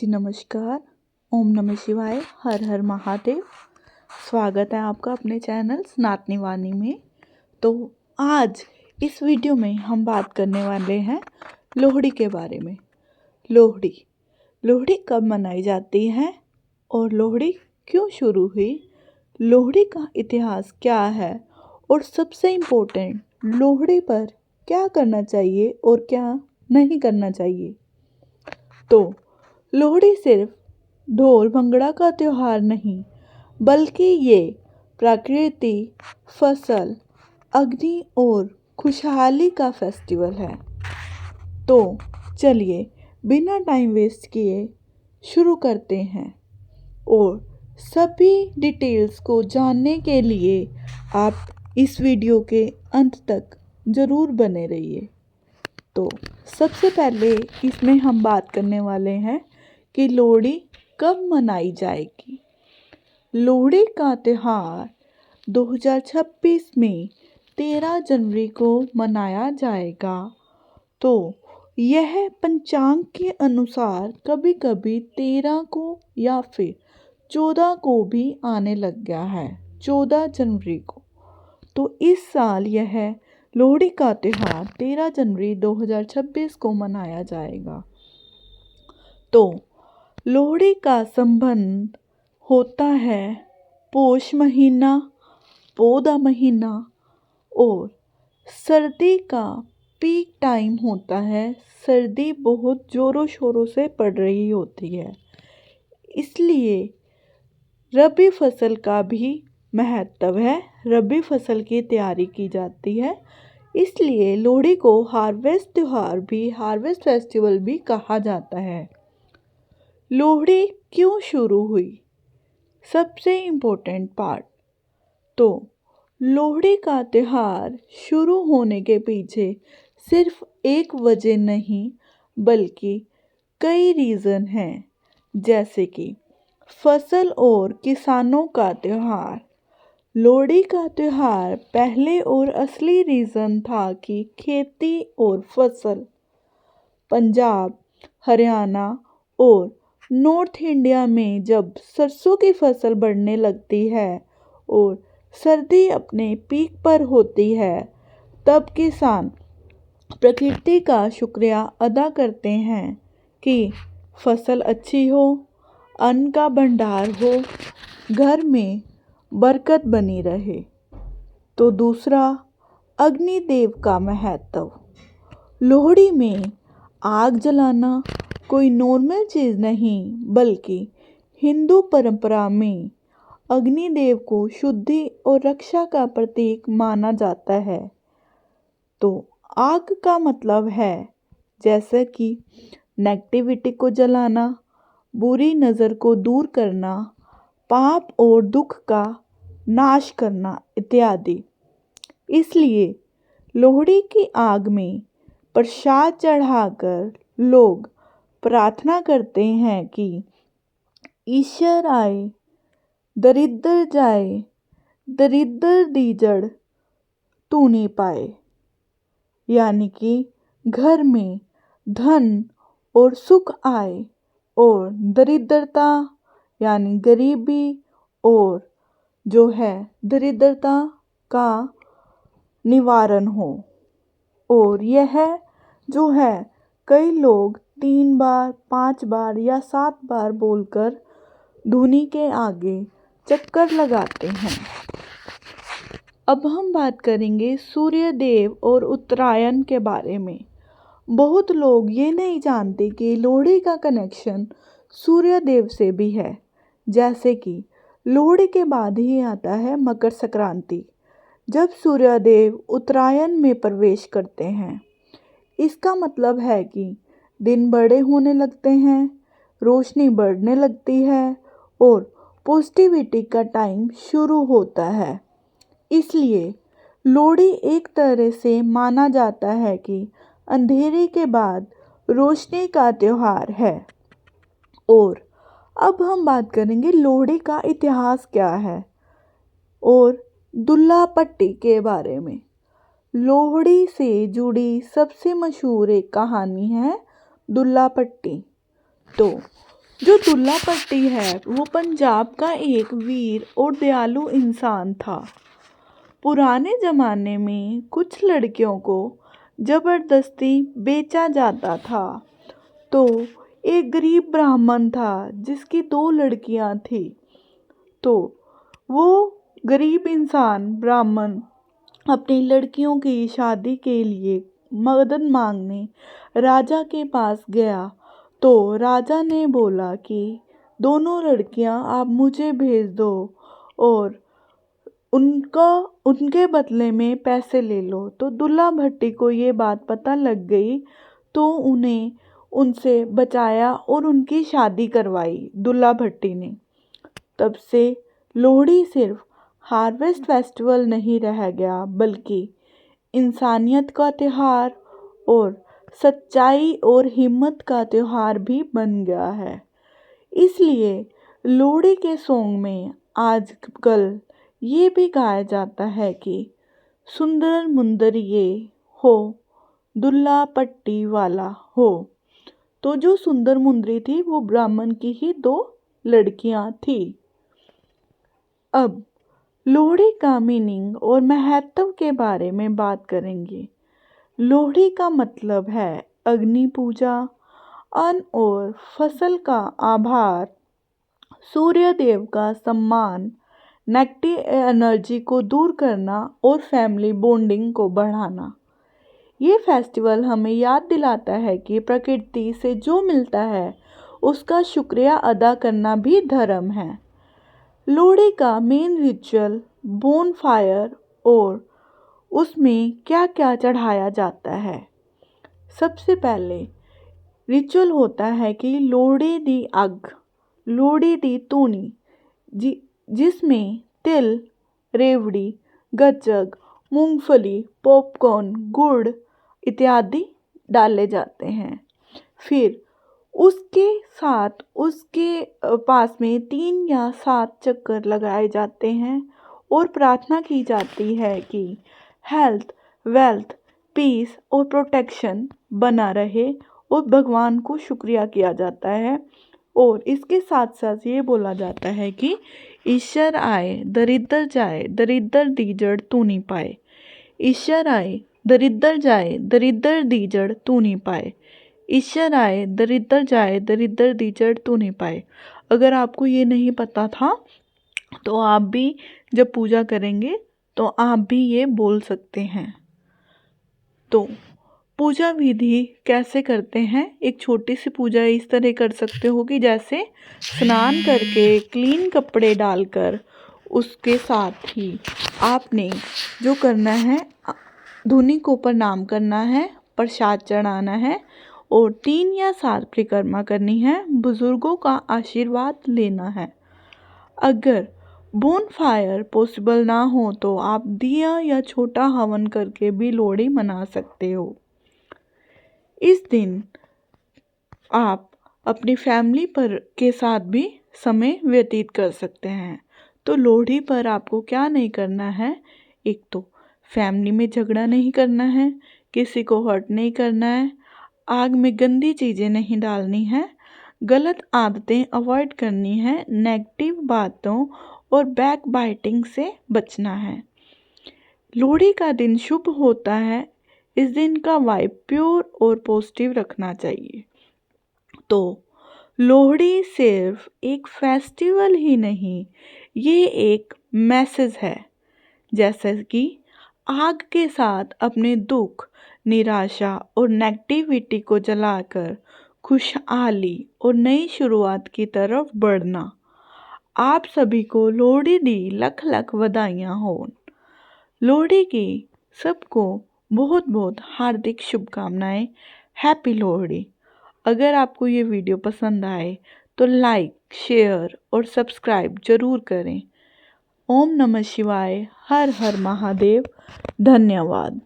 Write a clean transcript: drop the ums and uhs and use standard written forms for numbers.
जी नमस्कार। ओम नमः शिवाय। हर हर महादेव। स्वागत है आपका अपने चैनल सनातनी वाणी में। तो आज इस वीडियो में हम बात करने वाले हैं लोहड़ी के बारे में। लोहड़ी कब मनाई जाती है और लोहड़ी क्यों शुरू हुई, लोहड़ी का इतिहास क्या है और सबसे इम्पोर्टेंट लोहड़ी पर क्या करना चाहिए और क्या नहीं करना चाहिए। तो लोहड़ी सिर्फ ढोल भंगड़ा का त्यौहार नहीं, बल्कि ये प्रकृति, फसल, अग्नि और खुशहाली का फेस्टिवल है। तो चलिए बिना टाइम वेस्ट किए शुरू करते हैं और सभी डिटेल्स को जानने के लिए आप इस वीडियो के अंत तक ज़रूर बने रहिए। तो सबसे पहले इसमें हम बात करने वाले हैं कि लोहड़ी कब मनाई जाएगी। लोहड़ी का त्यौहार 2026 में 13 जनवरी को मनाया जाएगा। तो यह पंचांग के अनुसार कभी कभी 13 को या फिर 14 को भी आने लग गया है, 14 जनवरी को। तो इस साल यह लोहड़ी का त्यौहार 13 जनवरी 2026 को मनाया जाएगा। तो लोहड़ी का संबंध होता है पौष महीना, पौधा महीना और सर्दी का पीक टाइम होता है। सर्दी बहुत ज़ोरों शोरों से पड़ रही होती है, इसलिए रबी फसल का भी महत्व है। रबी फसल की तैयारी की जाती है, इसलिए लोहड़ी को हार्वेस्ट त्यौहार भी, हार्वेस्ट फेस्टिवल भी कहा जाता है। लोहड़ी क्यों शुरू हुई, सबसे इम्पोर्टेंट पार्ट। तो लोहड़ी का त्यौहार शुरू होने के पीछे सिर्फ एक वजह नहीं, बल्कि कई रीज़न हैं, जैसे कि फसल और किसानों का त्यौहार। लोहड़ी का त्यौहार पहले और असली रीज़न था कि खेती और फसल। पंजाब, हरियाणा और नॉर्थ इंडिया में जब सरसों की फसल बढ़ने लगती है और सर्दी अपने पीक पर होती है, तब किसान प्रकृति का शुक्रिया अदा करते हैं कि फसल अच्छी हो, अन्न का भंडार हो, घर में बरकत बनी रहे। तो दूसरा, अग्निदेव का महत्व। लोहड़ी में आग जलाना कोई नॉर्मल चीज़ नहीं, बल्कि हिंदू परंपरा में अग्निदेव को शुद्धि और रक्षा का प्रतीक माना जाता है। तो आग का मतलब है जैसे कि नेगेटिविटी को जलाना, बुरी नज़र को दूर करना, पाप और दुख का नाश करना इत्यादि। इसलिए लोहड़ी की आग में प्रसाद चढ़ाकर लोग प्रार्थना करते हैं कि ईश्वर आए, दरिद्र जाए, दरिद्र दी जड़ तू नहीं पाए। यानी कि घर में धन और सुख आए और दरिद्रता यानी गरीबी और जो है दरिद्रता का निवारण हो। और यह जो है कई लोग 3 बार, 5 बार या 7 बार बोलकर धुनी के आगे चक्कर लगाते हैं। अब हम बात करेंगे सूर्य देव और उत्तरायण के बारे में। बहुत लोग ये नहीं जानते कि लोहड़ी का कनेक्शन सूर्य देव से भी है। जैसे कि लोहड़ी के बाद ही आता है मकर संक्रांति, जब सूर्य देव उत्तरायण में प्रवेश करते हैं। इसका मतलब है कि दिन बड़े होने लगते हैं, रोशनी बढ़ने लगती है और पॉजिटिविटी का टाइम शुरू होता है। इसलिए लोहड़ी एक तरह से माना जाता है कि अंधेरे के बाद रोशनी का त्यौहार है। और अब हम बात करेंगे लोहड़ी का इतिहास क्या है और दुल्ला पट्टी के बारे में। लोहड़ी से जुड़ी सबसे मशहूर एक कहानी है दुल्ला पट्टी। तो जो दुल्ला भट्टी है वो पंजाब का एक वीर और दयालु इंसान था। पुराने ज़माने में कुछ लड़कियों को ज़बरदस्ती बेचा जाता था। तो एक गरीब ब्राह्मण था जिसकी 2 लड़कियां थी। तो वो गरीब इंसान ब्राह्मण अपनी लड़कियों की शादी के लिए मदद मांगने राजा के पास गया। तो राजा ने बोला कि दोनों लड़कियां आप मुझे भेज दो और उनका उनके बदले में पैसे ले लो। तो दुल्ला भट्टी को ये बात पता लग गई। तो उन्हें उनसे बचाया और उनकी शादी करवाई दुल्ला भट्टी ने। तब से लोहड़ी सिर्फ हार्वेस्ट फेस्टिवल नहीं रह गया बल्कि इंसानियत का त्यौहार और सच्चाई और हिम्मत का त्यौहार भी बन गया है। इसलिए लोहड़ी के सॉन्ग में आजकल ये भी गाया जाता है कि सुंदर मुंदरिये हो दुल्ला पट्टी वाला हो। तो जो सुंदर मुंदरी थी वो ब्राह्मण की ही 2 लड़कियां थी। अब लोहड़ी का मीनिंग और महत्व के बारे में बात करेंगे। लोहड़ी का मतलब है अग्नि पूजा, अन्न और फसल का आभार, सूर्य देव का सम्मान, नेगेटिव एनर्जी को दूर करना और फैमिली बॉन्डिंग को बढ़ाना। ये फेस्टिवल हमें याद दिलाता है कि प्रकृति से जो मिलता है उसका शुक्रिया अदा करना भी धर्म है। लोहड़ी का मेन रिचुअल बोन फायर और उसमें क्या क्या चढ़ाया जाता है। सबसे पहले रिचुअल होता है कि लोहड़ी दी अग, लोहड़ी दी धूनी, जिसमें तिल, रेवड़ी, गज्जक, मूंगफली, पॉपकॉर्न, गुड़ इत्यादि डाले जाते हैं। फिर उसके पास में 3 या 7 चक्कर लगाए जाते हैं और प्रार्थना की जाती है कि हेल्थ, वेल्थ, पीस और प्रोटेक्शन बना रहे और भगवान को शुक्रिया किया जाता है। और इसके साथ साथ ये बोला जाता है कि ईश्वर आए दरिद्र जाए, दरिद्र दी जड़ तू नहीं पाए। ईश्वर आए दरिद्र जाए, दरिद्र दी जड़ तू नहीं पाए। ईश्वर आए दरिद्र जाए, दरिद्र दी जड़ तू नहीं पाए। अगर आपको ये नहीं पता था तो आप भी जब पूजा करेंगे तो आप भी ये बोल सकते हैं। तो पूजा विधि कैसे करते हैं? एक छोटी सी पूजा इस तरह कर सकते हो कि जैसे स्नान करके क्लीन कपड़े डालकर उसके साथ ही आपने जो करना है धुनी को प्रणाम करना है, प्रसाद चढ़ाना है और 3 या 7 परिक्रमा करनी है, बुजुर्गों का आशीर्वाद लेना है। अगर बोन फायर पॉसिबल ना हो तो आप दिया या छोटा हवन करके भी लोहड़ी मना सकते हो। इस दिन आप अपनी फैमिली पर के साथ भी समय व्यतीत कर सकते हैं। तो लोहड़ी पर आपको क्या नहीं करना है? एक तो फैमिली में झगड़ा नहीं करना है, किसी को हर्ट नहीं करना है, आग में गंदी चीज़ें नहीं डालनी है, गलत आदतें अवॉइड करनी है, नेगेटिव बातों और बैक बाइटिंग से बचना है। लोहड़ी का दिन शुभ होता है। इस दिन का वाइब प्योर और पॉजिटिव रखना चाहिए। तो लोहड़ी सिर्फ एक फेस्टिवल ही नहीं, ये एक मैसेज है। जैसे कि आग के साथ अपने दुख, निराशा और नेगेटिविटी को जलाकर खुशहाली और नई शुरुआत की तरफ बढ़ना। आप सभी को लोहड़ी दी लख लख बधाइयाँ हों। लोहड़ी की सबको बहुत बहुत हार्दिक शुभकामनाएं। हैप्पी लोहड़ी। अगर आपको ये वीडियो पसंद आए तो लाइक, शेयर और सब्सक्राइब जरूर करें। ओम नमः शिवाय। हर हर महादेव। धन्यवाद।